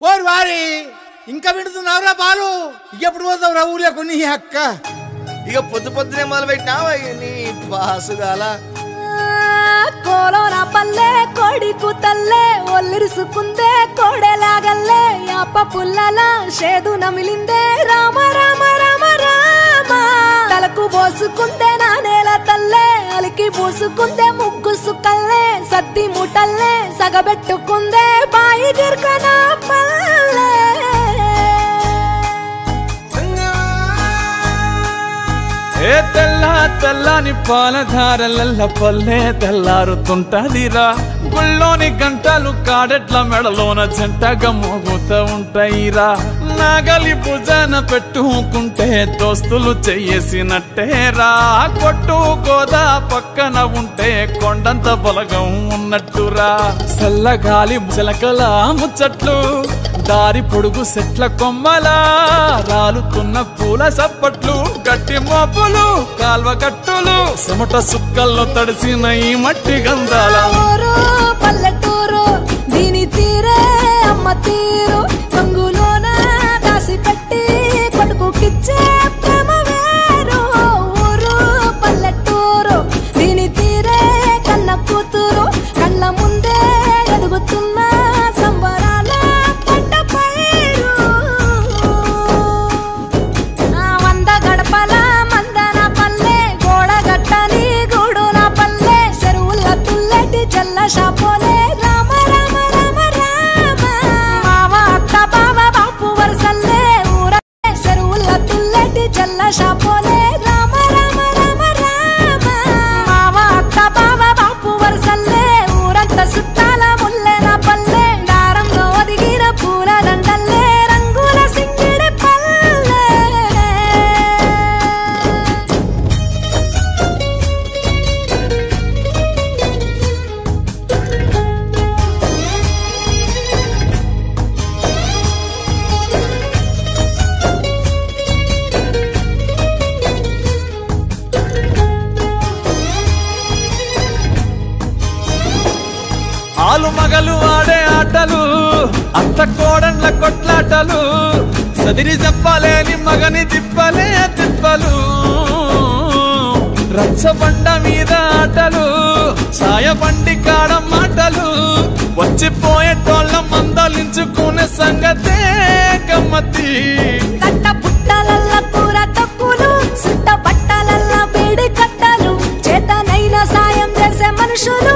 ఓరి వారి ఇంకా వింటున్నావురా బాలు ఎప్పుడు పోతావురా ఊర్లో కొన్ని అక్క ఇక పొద్దునే మొదలు పెట్టినావా నీ బాసుగాల కోలోన పల్లె కోడి కూతల్లే ఒల్లిరుసుకుందే కోడెలాగల్లే యాప పుల్లల షేదు నమిలిందే రామ రామ రామ రామ తలకు పోసుకుందే నా నేల తల్లే అలికి పూసుకుందే ముగ్గు సుక్కల్లే సత్తి ముటల్లే సగబెట్టుకుందే బాయి గిర్కన పల్లె ఏ తెల్ల తెల్లని పాలధారలల్ల పల్లె తెల్లారుతుంటదిరా గుళ్ళోని గంటలు కాడెట్ల మెడలోన జంటగా మోగుతూ ఉంటాయిరా నాగలి భుజాన పెట్టుకుంటే దోస్తులు చెయ్యేసినట్టేరా కొట్టు గోదా పక్కన ఉంటే కొండంత బలగం ఉన్నట్టురా చల్లగాలి చిలకల ముచ్చట్లు దారి పొడుగు చెట్ల కొమ్మలా రాలుతున్న పూల సప్పట్లు గట్టి మోపులు కాల్వ కట్టులు చెమట సుక్కల్లో తడిసిన ఈ మట్టి గంధాల పల్లెటూరు దీని తీరే అమ్మ తీరు రంగులోన దాసి పెట్టి కొడుకుకిచ్చే ప్రేమ వేరు ఊరు పల్లెటూరు దీని తీరే కన్న కూతురు కళ్ళ ముందే ఎదుగుతున్న సంబరాల పంట పైరు వంద గడపల మందన పల్లె గోడ గట్టని గూడున పల్లె చెరువుల తుల్లటి జల్ల షాపోలే రామ రామ రామ రామ మావ అత్త బావ బాపు వరసల్లే ఊర చెరువుల తుల్లటి జల్ల షాపోలే రామ రామ రామ రామ మావ అత్త బావ బాపు వరసల్లే ఊరంత సుట్టాల ముల్లెన పల్లె దారంలో ఒదిగిన పూల దండల్లే రంగుల సింగిడి పల్లె ఆలు మగలు ఆడే ఆటలు అత్త కోడన్ల కొట్లాటలు సదిరి చెప్పలేని మగని తిప్పలే తిప్పలు రచ్చబండ మీద ఆటలు ఛాయబండి కాడ మాటలు వచ్చిపోయేటోళ్ళ మందలించుకునే సంగతే గమ్మతి కట్ట పుట్టలల్ల కూర తక్కులు సుట్ట బట్టలల్ల వేడి కట్టలు చేతనైన సాయం చేసే మనుషులు